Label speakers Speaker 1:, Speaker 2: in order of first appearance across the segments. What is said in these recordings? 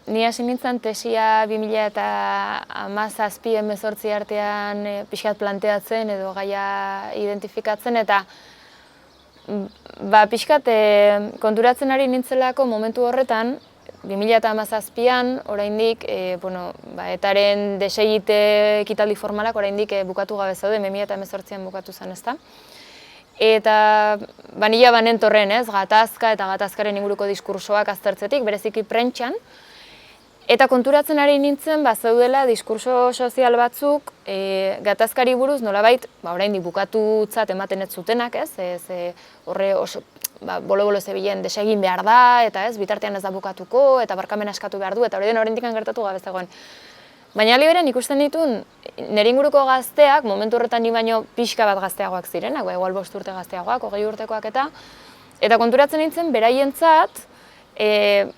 Speaker 1: Ni hasi nintzen tesia 2017-18 artean pixkat planteatzen edo gaia identifikatzen, eta pixkat konturatzen ari nintzelako momentu horretan, 2017an oraindik etaren desegite ekitaldi formalak oraindik bukatu gabe zaude, 2018an bukatu zen, ezta? Eta nila banentorren, gatazka eta gatazkaren inguruko diskursoak aztertzetik, bereziki prentsan. Eta konturatzen ari nintzen, zeudela diskurso sozial batzuk gatazkari buruz nolabait, oraindik bukatutzat ematen ez zutenak, horre oso bolo-bolo zebilen desegin behar da, eta bitartean ez da bukatuko, eta barkamena eskatu behar du, eta hori den oraindik gertatu gabe zegoen. Baina aliberen ikusten ditun, nire inguruko gazteak, momentu horretan ni baino pixka bat gazteagoak zirenak, igual 5 urte gazteagoak, 20 urtekoak eta konturatzen nintzen, beraientzat,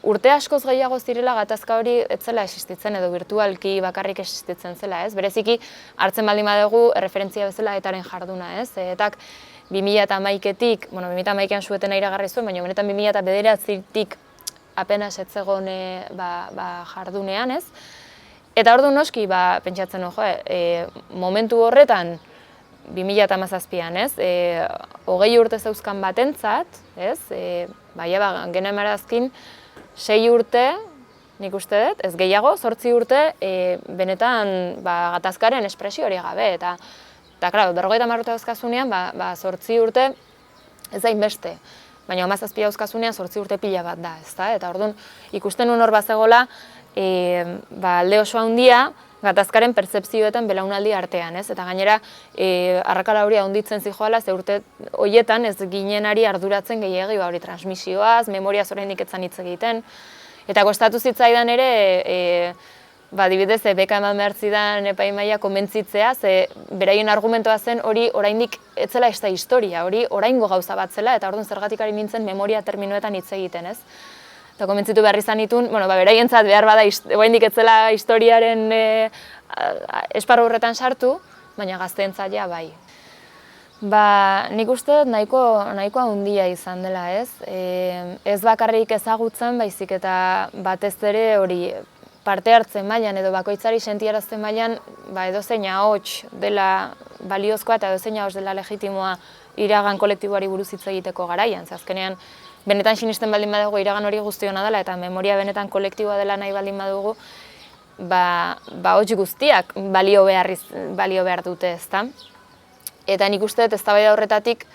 Speaker 1: urte askoz gehiago zirela gatazka hori ez zela existitzen edo virtualki bakarrik existitzen zela, bereziki hartzen baldin badugu erreferentzia bezala etaren jarduna, etak 2011-etik, 2011an suetena iragarri zuen, baina benetan 2009-tik apenas ez zegoen jardunean, Eta ordu noski, pentsatzen, momentu horretan, 2017an, 20 urte zeuzkan batentzat, gena emarazkin, 6 urte, nik uste dut, ez gehiago, 8 urte, benetan gatazkaren espresio hori gabe, eta, klaro, 50 urte dauzkazunean, 8 urte, ez da inbeste, baina 17 dauzkazunean 8 urte pila bat da, ezta? Eta orduan, ikusten hor bazegola, alde oso handia gatazkaren pertzepzioetan belaunaldi artean, eta gainera arrakala hori handitzen zijoala, ze urte horietan ez ginenari arduratzen gehiegi hori transmisioaz, memoriaz oraindik ez hitz egiten, eta kostatu zitzaidan ere, adibidez, beka eman behar zidan epaimaia konbentzitzea, ze beraien argumentoa zen hori oraindik ez zela ez da historia, hori oraingo gauza bat zela, eta orduan zergatik ari nintzen memoria terminoetan hitz egiten, Eta komentzitu behar izan ditun, beraientzat behar bada oraindik ez zela historiaren esparru horretan sartu, baina gazteentzat ja bai. Nik uste nahiko handia izan dela, ez bakarrik ezagutzen, baizik eta batez ere hori parte hartzen mailan edo bakoitzari sentiarazten mailan edozein ahots dela baliozkoa eta edozein ahots dela legitimoa iragan kolektiboari buruz hitz egiteko garaian, azkenean benetan sinisten baldin badugu iragan hori guztiona dela eta memoria benetan kolektiboa dela nahi baldin badugu, hots guztiak balio behar dute, ezta? Eta nik uste dut eztabaida horretatik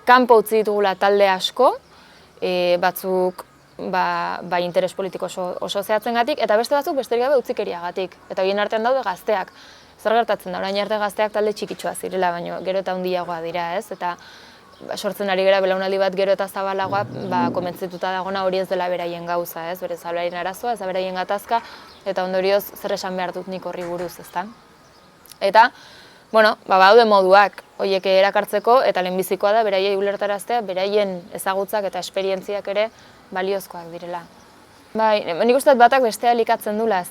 Speaker 1: kanpo utzi ditugula talde asko, batzuk interes politiko oso zehatzengatik, eta beste batzuk besterik gabe utzikeriagatik. Eta horien artean daude gazteak. Zer gertatzen da, orain arte gazteak talde txikitsua zirela, baina gero eta handiagoa dira, eta sortzen ari gara belaunaldi bat gero eta zabalagoa, komentzituta dagona hori ez dela beraien gauza, bere zabalaien arazoa, ez da beraien gatazka, eta ondorioz zer esan behar dut nik horri buruz, ezta? Eta, baude moduak horiek erakartzeko, eta lehenbizikoa da beraiei ulertaraztea, beraien ezagutzak eta esperientziak ere baliozkoak direla. Nik uste dut batak bestea elikatzen dula,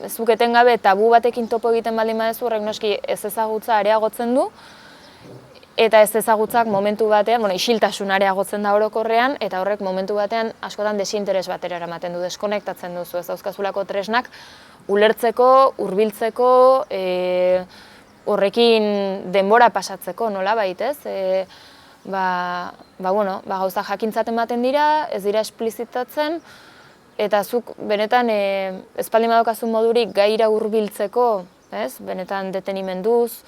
Speaker 1: zuk etengabe tabu batekin topo egiten baldin badezu, horrek noski ez ezagutza areagotzen du, eta ez ezagutzak momentu batean, isiltasun areagotzen da orokorrean, eta horrek momentu batean askotan desinteres batera eramaten du, deskonektatzen duzu, ez dauzkazulako tresnak ulertzeko, hurbiltzeko, horrekin denbora pasatzeko, nolabait, ez? Gauza jakintzat ematen dira, ez dira esplizitatzen, eta zuk benetan espaldin badaukazu modurik gaira hurbiltzeko, benetan detenimenduz,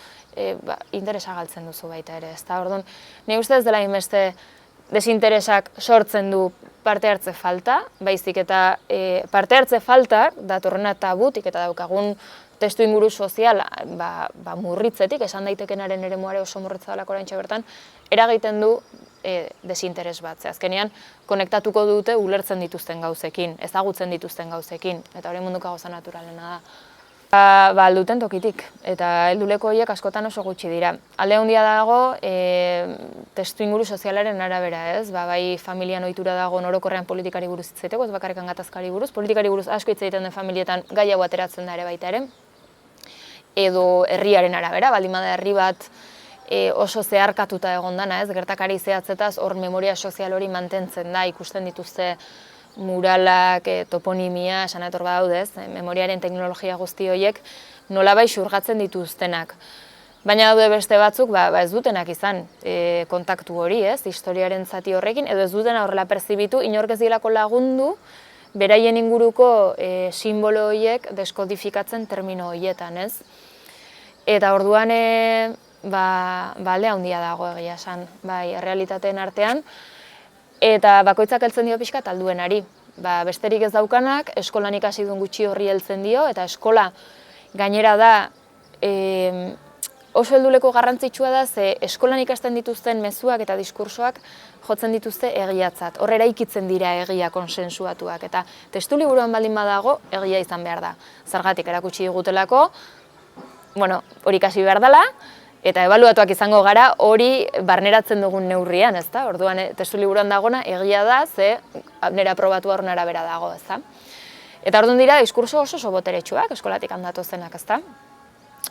Speaker 1: interesa galtzen duzu baita ere, ezta? Orduan, nire uste ez dela inbeste desinteresak sortzen du parte hartze falta, baizik eta parte hartze faltak datorrena tabutik eta daukagun testu inguru sozial murritzetik, esan daitekenaren eremuare oso murritza dalako oraintxe bertan, eragiten du desinteres bat. Azkenean, konektatuko dute ulertzen dituzten gauzekin, ezagutzen dituzten gauzekin, eta hori munduko gauza naturalena da. Alduten tokitik, eta helduleko horiek askotan oso gutxi dira. Alde handia dago, testu inguru sozialaren arabera, ez? Bai familian ohitura dago orokorrean politikari buruz hitz egiteko, ez bakarrik gatazkari buruz. Politikari buruz asko hitz egiten den familietan gai hau ateratzen da ere baita ere. Edo herriaren arabera, baldin bada herri bat oso zeharkatuta egon dana, ez? Gertakari zehatzetaz hor memoria sozial hori mantentzen da, ikusten dituzte muralak, toponimia, esan etor badaudez, memoriaren teknologia guzti horiek nolabai xurgatzen dituztenak. Baina daude beste batzuk ez dutenak izan kontaktu hori, historiaren zati horrekin, edo ez dutena horrela perzibitu, inork ez dilako lagundu, beraien inguruko simbolo horiek deskodifikatzen termino horietan, ez? Eta orduan alde handia dago egia esan, bai, errealitateen artean, eta bakoitzak heltzen dio pixka talduenari. Besterik ez daukanak, eskolan ikasi duen gutxi horri heltzen dio, eta eskola gainera da oso helduleko garrantzitsua da, ze eskolan ikasten dituzten mezuak eta diskursoak jotzen dituzte egiatzat. Hor eraikitzen dira egia konsensuatuak, eta testu liburuan baldin badago egia izan behar da. Zergatik erakutsi digutelako, hori ikasi behar dela, eta ebaluatuak izango gara hori barneratzen dugun neurrian, ezta? Orduan testu liburuan dagona egia da, ze nera aprobatu horren arabera dago, ezta? Eta orduan dira diskurso oso boteretsuak eskolatik handatu zenak, ezta?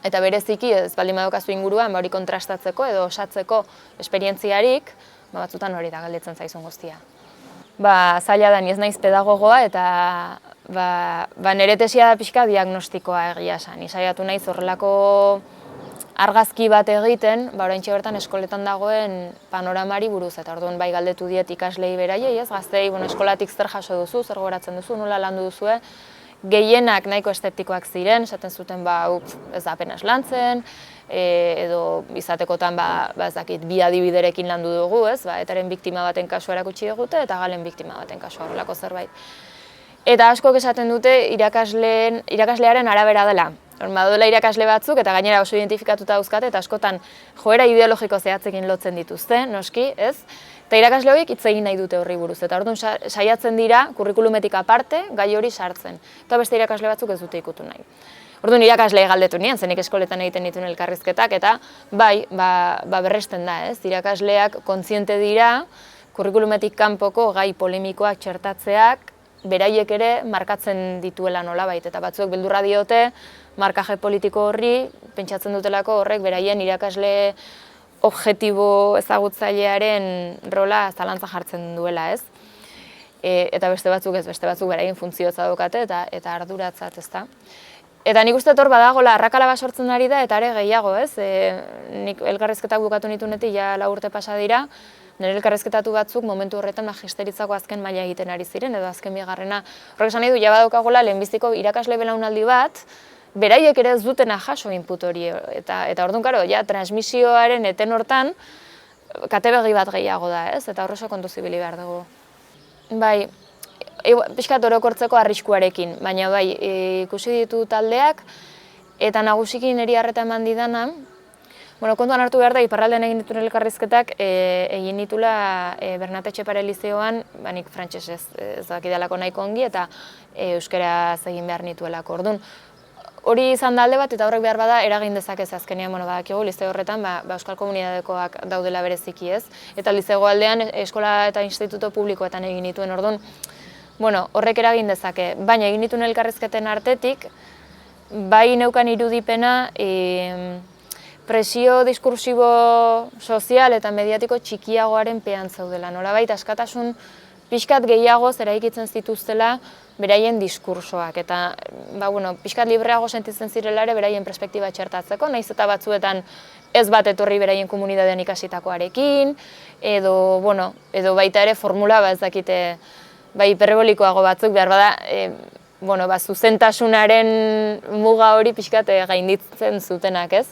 Speaker 1: Eta bereziki ez baldin badokazu inguruan hori kontrastatzeko edo osatzeko esperientziarik, batzutan hori da galdetzen zaizun guztia. Zaila da, ni ez naiz pedagogoa eta nire tesia da pixka diagnostikoa egia esan. Ni saiatu naiz horrelako argazki bat egiten, oraintxe bertan eskoletan dagoen panoramari buruz, eta orduan bai galdetu diet ikaslei beraiei, gaztei eskolatik zer jaso duzu, zer goratzen duzu, nola landu duzue, gehienak nahiko eszeptikoak ziren, esaten zuten ez da apenas lantzen, edo izatekotan ez dakit bi adibiderekin landu dugu, etaren biktima baten kasua erakutsi digute eta galen biktima baten kasua horrelako zerbait. Eta askok esaten dute irakaslearen arabera dela. Baduela irakasle batzuk eta gainera oso identifikatuta dauzkate eta askotan joera ideologiko zehatzekin lotzen dituzte, noski, ez? Eta irakasle horiek hitz egin nahi dute horri buruz, eta orduan saiatzen dira kurrikulumetik aparte gai hori sartzen. Eta beste irakasle batzuk ez dute ikutu nahi. Orduan irakasle galdetu nien, zenik eskoletan egiten dituen elkarrizketak, eta berresten da, ez? Irakasleak kontziente dira kurrikulumetik kanpoko gai polemikoak txertatzeak beraiek ere markatzen dituela nolabait, eta batzuek beldurra diote markaje politiko horri, pentsatzen dutelako horrek beraien irakasle objektibo ezagutzailearen rola zalantza jartzen duela, ez? Eta beste batzuk ez, beste batzuk beraien funtzioa daukate eta arduratzat, ezta? Eta nik uste hor badagoela arrakala bat sortzen ari da, eta ere gehiago, ez? Nik elkarrizketak bukatu nitunetik ja 4 urte pasa dira, nire elkarrizketatu batzuk momentu horretan magisteritzako azken maila egiten ari ziren, edo azken bigarrena. Horrek esan nahi du, ja badaukagoela lehenbiziko irakasle belaunaldi bat, beraiek ere ez dutena jaso input hori, eta orduan, karo, ja, transmisioaren eten hortan, katebegi bat gehiago da, ez? Eta horreso kontu zibili behar dugu. Bai, pixkat orokortzeko arriskuarekin, baina bai, ikusi ditu taldeak, eta nagusiki niri harreta eman didana, kontuan hartu behar da, iparraldean egin dituen elkarrizketak egin ditula Bernat Etxepare Lizeoan, nik frantsesez ez dakidalako nahiko ongi, eta euskaraz egin behar nituelako. Orduan, hori izan da alde bat, eta horrek behar bada eragin dezakez azkenean, badakigu, liceo horretan euskal komunidadekoak daudela bereziki, ez? Eta liceo aldean eskola eta instituto publikoetan egin dituen, orduan, horrek eragin dezake. Baina egin dituen elkarrizketen artetik, bai neukan irudipena, presio diskursibo sozial eta mediatiko txikiagoaren pean zaudela. Nolabait, askatasun pixkat gehiagoz eraikitzen zituztela beraien diskursoak, eta pixkat libreago sentitzen zirela ere beraien perspektiba txertatzeko, nahiz eta batzuetan ez bat etorri beraien komunidadean ikasitakoarekin, edo baita ere formula ez dakite hiperbolikoago batzuk behar bada, zuzentasunaren muga hori pixkat gainditzen zutenak, ez?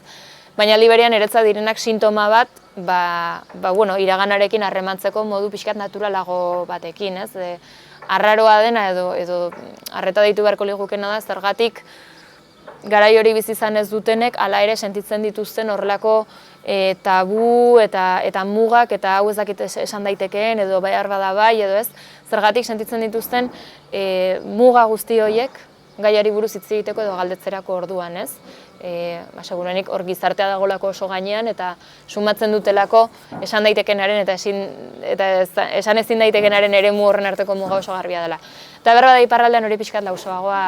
Speaker 1: Baina liberian eretza direnak sintoma bat, iraganarekin harremantzeko modu pixkat naturalago batekin, ez? Arraroa dena edo arreta deitu beharko ligukena da, zergatik garai hori bizi izan ez dutenek hala ere sentitzen dituzten horrelako tabu eta mugak eta hau ez dakit esan daitekeen edo behar bada bai edo ez, zergatik sentitzen dituzten muga guzti horiek gaiari buruz hitz egiteko edo galdetzerako orduan, ez? Segurenik hor gizartea dagolako oso gainean eta sumatzen dutelako esan daitekenaren eta esan ezin daitekenaren eremu horren arteko muga oso garbia dela. Eta berra da iparraldean hori pixkat lausoagoa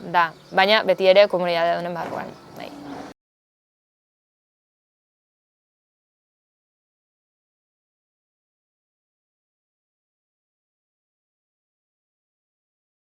Speaker 1: da, baina beti ere komunitatea honen barruan.